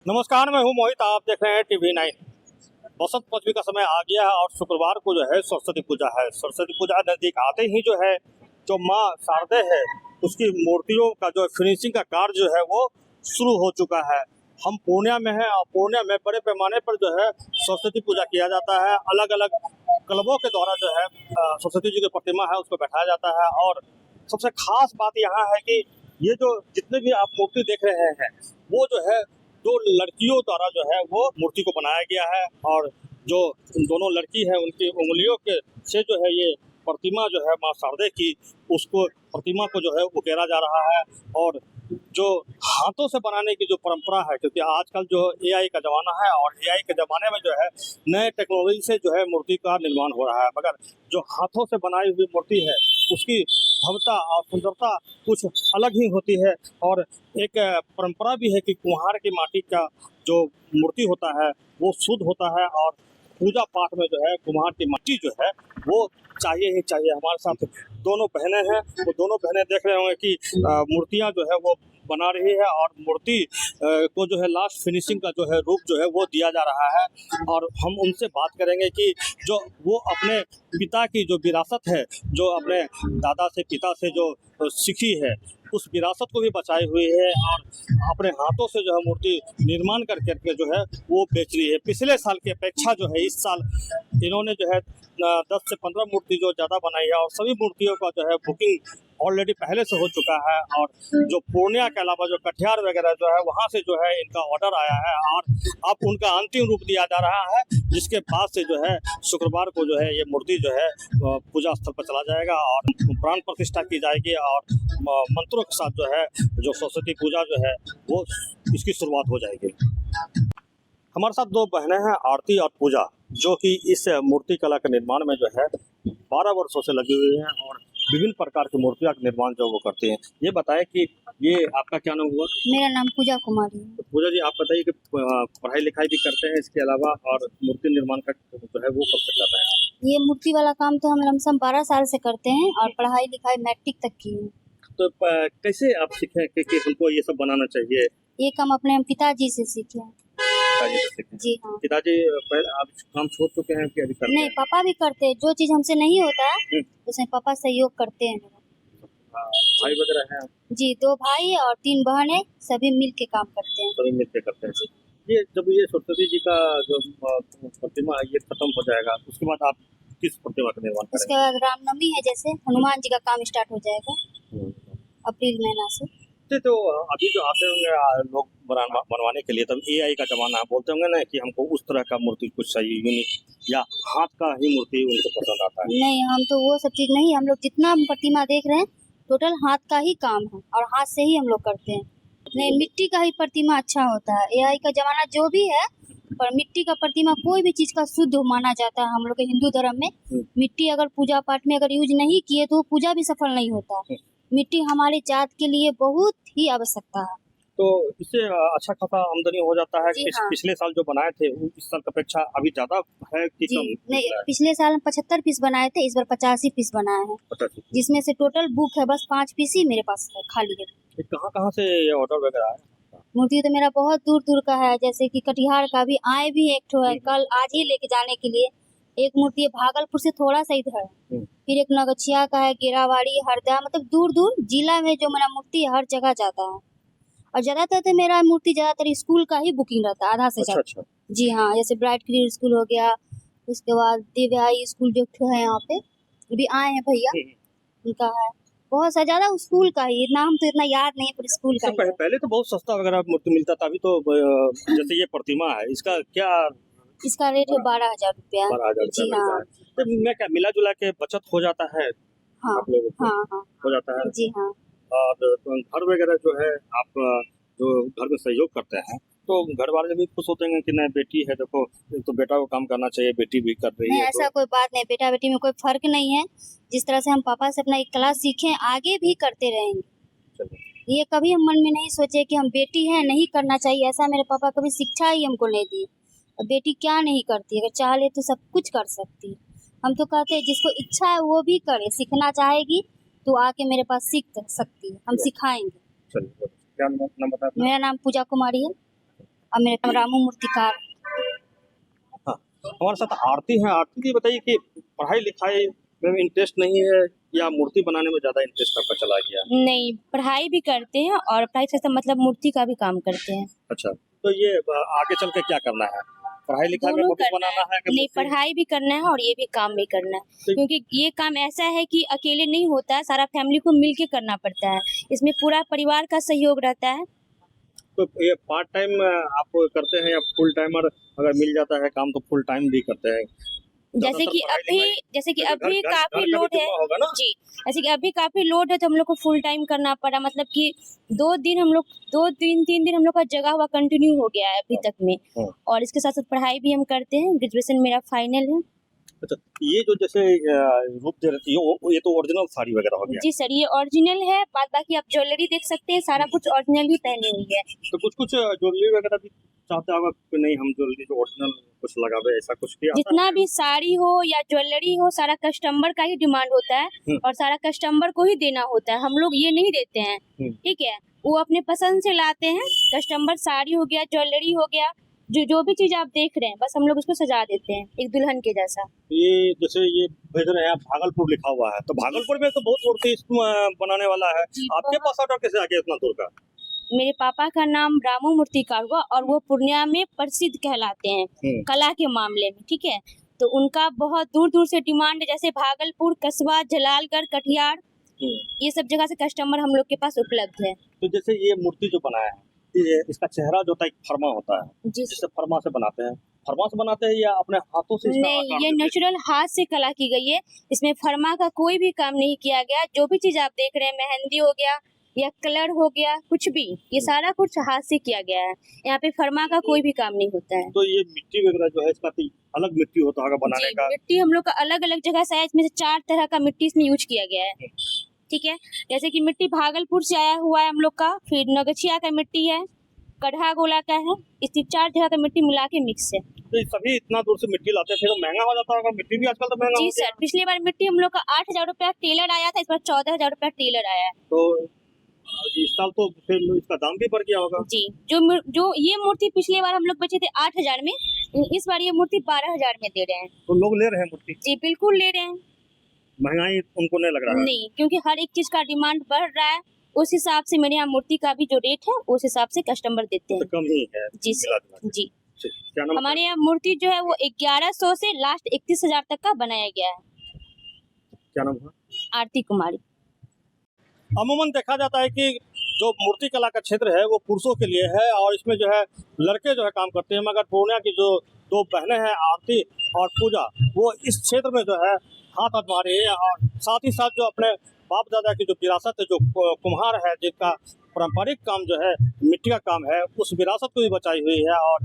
नमस्कार, मैं हूं मोहित। आप देख रहे हैं TV9। बसंत पंचमी का समय आ गया है और शुक्रवार को जो है सरस्वती पूजा है। सरस्वती पूजा नजदीक आते ही जो माँ शारदे है उसकी मूर्तियों का जो फिनिशिंग का कार्य जो है वो शुरू हो चुका है। हम पूर्णिया में हैं और पूर्णिया में बड़े पैमाने पर जो है सरस्वती पूजा किया जाता है। अलग अलग क्लबों के द्वारा जो है सरस्वती जी की प्रतिमा है उसको बैठाया जाता है। और सबसे खास बात यहाँ है कि ये जो जितने भी आप मूर्ति देख रहे हैं वो जो है दो लड़कियों द्वारा जो है वो मूर्ति को बनाया गया है। और जो दोनों लड़की है उनकी उंगलियों के से जो है ये प्रतिमा जो है माँ शारदे की उसको प्रतिमा को जो है उकेरा जा रहा है। और जो हाथों से बनाने की जो परंपरा है, क्योंकि आजकल जो AI का ज़माना है और AI के ज़माने में जो है नए टेक्नोलॉजी से जो है मूर्ति का निर्माण हो रहा है, मगर जो हाथों से बनाई हुई मूर्ति है उसकी भव्यता और सुंदरता कुछ अलग ही होती है। और एक परंपरा भी है कि कुम्हार की माटी का जो मूर्ति होता है वो शुद्ध होता है और पूजा पाठ में जो है कुम्हार की माटी जो है वो चाहिए ही चाहिए। हमारे साथ दोनों बहनें हैं, वो दोनों बहनें देख रहे होंगे कि मूर्तियां जो है वो बना रही है और मूर्ति को जो है लास्ट फिनिशिंग का जो है रूप जो है वो दिया जा रहा है। और हम उनसे बात करेंगे कि जो वो अपने पिता की जो विरासत है, जो अपने दादा से पिता से जो सीखी है उस विरासत को भी बचाई हुई है और अपने हाथों से जो है मूर्ति निर्माण करके जो है वो बेच रही है। पिछले साल की अपेक्षा जो है इस साल इन्होंने जो है 10 से 15 मूर्ति जो ज़्यादा बनाई है और सभी मूर्तियों का जो है बुकिंग ऑलरेडी पहले से हो चुका है। और जो पूर्णिया के अलावा जो कटिहार वगैरह जो है वहाँ से जो है इनका ऑर्डर आया है और अब उनका अंतिम रूप दिया जा रहा है, जिसके बाद से जो है शुक्रवार को जो है ये मूर्ति जो है पूजा स्थल पर चला जाएगा और प्राण प्रतिष्ठा की जाएगी और मंत्रों के साथ जो है जो सरस्वती पूजा जो है वो इसकी शुरुआत हो जाएगी। हमारे साथ दो बहनें हैं, आरती और पूजा, जो कि इस मूर्ति कला के निर्माण में जो है 12 वर्षों से लगी हुई हैं और विभिन्न प्रकार की मूर्तियों का निर्माण जो वो करते हैं। ये बताएं कि ये आपका क्या नाम हुआ? मेरा नाम पूजा कुमारी है। तो पूजा जी, आप बताइए कि पढ़ाई लिखाई भी करते हैं इसके अलावा और मूर्ति निर्माण का जो है वो कब से कर रहे हैं आप? ये मूर्ति वाला काम तो हम लमसम 12 साल से करते हैं और पढ़ाई लिखाई मैट्रिक तक की है। तो कैसे आप सीखे कि हमको ये सब बनाना चाहिए? ये काम अपने पिताजी से सीखे हैं। पिताजी से सीखे? जी हाँ। पिताजी पहले आप काम छोड़ चुके हैं कि अभी कर रहे नहीं, हैं? पापा भी करते हैं। जो चीज हमसे नहीं होता है उसमें पापा सहयोग करते हैं मेरा। भाई वगैरह हैं? जी, 2 भाई और 3 बहन है, सभी मिल के काम करते हैं। सभी मिलकर करते हैं। ये जब ये सरस्वती जी का जो प्रतिमा है ये खत्म हो जाएगा उसके बाद आप किस प्रतिमा का निर्माण उसके करेंगे? बाद रामनवमी है, जैसे हनुमान जी का काम स्टार्ट हो जाएगा अप्रैल महीना से। तो अभी जो आते होंगे लोग बनवाने के लिए, तब AI का जमाना है, बोलते होंगे ना कि हमको उस तरह का मूर्ति कुछ चाहिए यूनिक, या हाथ का ही मूर्ति उनको पसंद आता है? नहीं, हम तो वो सब चीज नहीं, हम लोग जितना प्रतिमा देख रहे हैं टोटल हाथ का ही काम है और हाथ से ही हम लोग करते हैं। नहीं, मिट्टी का ही प्रतिमा अच्छा होता है। AI का जमाना जो भी है, पर मिट्टी का प्रतिमा कोई भी चीज का शुद्ध माना जाता है। हम लोग के हिंदू धर्म में मिट्टी अगर पूजा पाठ में अगर यूज नहीं किए तो पूजा भी सफल नहीं होता। मिट्टी हमारे जात के लिए बहुत ही आवश्यकता है। तो इससे अच्छा खासा आमदनी हो जाता है। हाँ। पिछले साल जो बनाए थे इस साल की अपेक्षा अभी ज्यादा है कि जी कम? नहीं, पिछले साल हम 75 पीस बनाए थे, इस बार 85 पीस बनाए हैं, 85? जिसमें से टोटल बुक है बस 5 पीस ही मेरे पास है खाली है। कहाँ से ये ऑर्डर वगैरह है? मूर्ति तो मेरा बहुत दूर दूर का है, जैसे कि कटिहार का भी आए भी एक ठो है, कल आज ही लेके जाने के लिए। एक मूर्ति है भागलपुर से थोड़ा सा इधर, फिर एक नगछिया का है, गेरावाड़ी, हरदा, मतलब दूर दूर जिला में जो मेरा मूर्ति हर जगह जाता है। और ज्यादातर तो मेरा मूर्ति ज्यादातर स्कूल का ही बुकिंग रहता है, आधा से ज्यादा। अच्छा। जी हाँ, जैसे ब्राइट क्रिएट स्कूल हो गया, उसके बाद दिव्या हाई स्कूल जो है यहाँ पे भी आए हैं भैया, उनका है। बहुत सा ज्यादा स्कूल का ही, नाम तो इतना याद नहीं है पर स्कूल का ही है। पहले तो बहुत सस्ता वगैरह मूर्ति मिलता था, अभी तो जैसे ये प्रतिमा है इसका क्या? इसका रेट है 12,000 रुपया। 12,000 जी हाँ। तो मैं क्या मिला जुला के बचत हो जाता है हाँ आप लोगों को? हाँ हो जाता है। जी हाँ। और तो घर वगैरह जो है आप जो घर में सहयोग करते हैं तो घर वाले भी खुश होते हैं कि नहीं बेटी है, देखो तो बेटा को काम करना चाहिए, बेटी भी कर रही नहीं, है। ऐसा कोई बात नहीं, बेटा बेटी में कोई फर्क नहीं है। जिस तरह से हम पापा से अपना एक कला सीखे आगे भी करते रहेंगे। ये कभी हम मन में नहीं सोचे कि हम बेटी हैं नहीं करना चाहिए, ऐसा मेरे पापा कभी शिक्षा ही हमको नहीं दी। बेटी क्या नहीं करती, अगर चाह ले तो सब कुछ कर सकती है। हम तो कहते हैं जिसको इच्छा है वो भी करे, सीखना चाहेगी तो आके मेरे पास सीख सकती है, हम सिखाएंगे। क्या नाम बता? मेरा नाम पूजा कुमारी है। और मेरा नाम रामू मूर्तिकार। हाँ, हमारे साथ आरती है। आरती जी बताइए कि पढ़ाई लिखाई में इंटरेस्ट नहीं है या मूर्ति बनाने में ज्यादा इंटरेस्ट आपका चला गया? नहीं, पढ़ाई भी करते हैं और पढ़ाई से मतलब मूर्ति का भी काम करते हैं। अच्छा, तो ये आगे चल के क्या करना है? पढ़ाई लिखाई में दोनों मूर्ति करना बनाना है कि नहीं, मूर्ति? पढ़ाई भी करना है और ये भी काम भी करना है, ठीक। क्योंकि ये काम ऐसा है कि अकेले नहीं होता है, सारा फैमिली को मिलके करना पड़ता है। इसमें पूरा परिवार का सहयोग रहता है। तो ये पार्ट टाइम आप करते हैं या फुल टाइमर अगर मिल जाता है काम तो फुल टाइम भी करते हैं? जैसे कि अभी काफी लोड है होगा ना? जी, जैसे कि अभी काफी लोड है तो हम लोग को फुल टाइम करना पड़ा, मतलब कि 2-3 दिन हम लोग का जगह हुआ कंटिन्यू हो गया है अभी तक में। हाँ। और इसके साथ साथ पढ़ाई भी हम करते हैं, ग्रेजुएशन मेरा फाइनल है। अच्छा, ये जो जैसे रूप दे रही है ये तो ओरिजिनल साड़ी वगैरह हो गया। जी सर, ये ओरिजिनल है, बाद बाकी आप ज्वेलरी देख सकते हैं, सारा कुछ ओरिजिनल ही पहनी हुई है। तो कुछ ज्वेलरी वगैरह भी चाहते होगा कि नहीं हम ज्वेलरी जो ओरिजिनल कुछ लगावे, ऐसा कुछ किया? जितना भी साड़ी हो या ज्वेलरी हो, सारा कस्टमर का ही डिमांड होता है और सारा कस्टमर को ही देना होता है, हम लोग ये नहीं देते हैं। ठीक है, वो अपने पसंद से लाते हैं कस्टमर। साड़ी हो गया, ज्वेलरी हो गया, जो भी चीज आप देख रहे हैं बस हम लोग उसको सजा देते हैं एक दुल्हन के जैसा। ये जैसे ये भेज रहे हैं आप, भागलपुर लिखा हुआ है, तो भागलपुर में तो बहुत मूर्ति बनाने वाला है, आपके पास ऑर्डर कैसे आ गया इतना दूर का? मेरे पापा का नाम रामू मूर्तिकार हुआ और वो पूर्णिया में प्रसिद्ध कहलाते हैं कला के मामले में। ठीक है, तो उनका बहुत दूर दूर से डिमांड है, जैसे भागलपुर, कसबा, जलालगढ़, कटिहार, ये सब जगह से कस्टमर हम लोग के पास उपलब्ध है। तो जैसे ये मूर्ति जो बनाया है, ये इसका चेहरा जो होता है एक फरमा होता है, जी जिससे फरमा से बनाते हैं, फरमा से बनाते हैं या अपने हाथों से इसका नहीं, आकार ये देते हैं? नेचुरल हाथ से कला की गई है, इसमें फरमा का कोई भी काम नहीं किया गया। जो भी चीज आप देख रहे हैं, मेहंदी हो गया या कलर हो गया, कुछ भी, ये सारा कुछ हाथ से किया गया है। यहाँ पे फरमा का कोई भी काम नहीं होता है। तो ये मिट्टी वगैरह जो है इसका तो अलग मिट्टी होता होगा बनाने जी, का? मिट्टी हम लोग का अलग अलग जगह से है, इसमें से 4 तरह का मिट्टी इसमें यूज किया गया है। ठीक है, जैसे कि मिट्टी भागलपुर से आया हुआ है हम लोग का, फिर नगछिया का मिट्टी है, कढ़ा गोला का है, इस 4 जगह का मिट्टी मिला के मिक्स है। तो ये सभी इतना दूर से मिट्टी लाते हैं, फिर तो महंगा हो जाता होगा मिट्टी भी आजकल तो महंगा जी हो गया। सर, पिछली बार मिट्टी हम लोग का 8,000 रुपया टेलर आया था, इस बार 14,000 रुपया टेलर आया है। तो इस साल तो फिर इसका दाम भी बढ़ गया होगा। जी, जो ये मूर्ति पिछले बार हम लोग बेचे थे 8,000 में, इस बार ये मूर्ति 12,000 में दे रहे हैं। तो लोग ले रहे हैं मूर्ति? जी बिल्कुल ले रहे हैं। महंगाई उनको नहीं लग रहा है? नहीं, क्योंकि हर एक चीज का डिमांड बढ़ रहा है, उस हिसाब से मेरे यहाँ मूर्ति का भी जो रेट है उस हिसाब से कस्टमर देते तो हैं। कम ही है? जी सर, जी। क्या नाम? हमारे यहाँ मूर्ति जो है वो 1100 से लास्ट 31,000 तक का बनाया गया है। क्या नाम है? आरती कुमारी। अमूमन देखा जाता है कि जो मूर्ति कला का क्षेत्र है वो पुरुषों के लिए है और इसमें जो है लड़के जो है काम करते हैं, मगर पूर्णिया की जो 2 बहनें हैं आरती और पूजा, वो इस क्षेत्र में जो है हाथ आजमा रही है और साथ ही साथ जो अपने बाप दादा की जो विरासत है, जो कुम्हार है जिनका पारंपरिक काम जो है मिट्टी का काम है, उस विरासत को भी बचाई हुई है और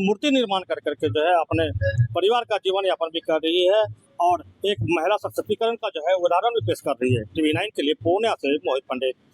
मूर्ति निर्माण कर करके जो है अपने परिवार का जीवन यापन भी कर रही है और एक महिला सशक्तिकरण का जो है उदाहरण भी पेश कर रही है। TV9 के लिए पूर्णिया से मोहित पंडित।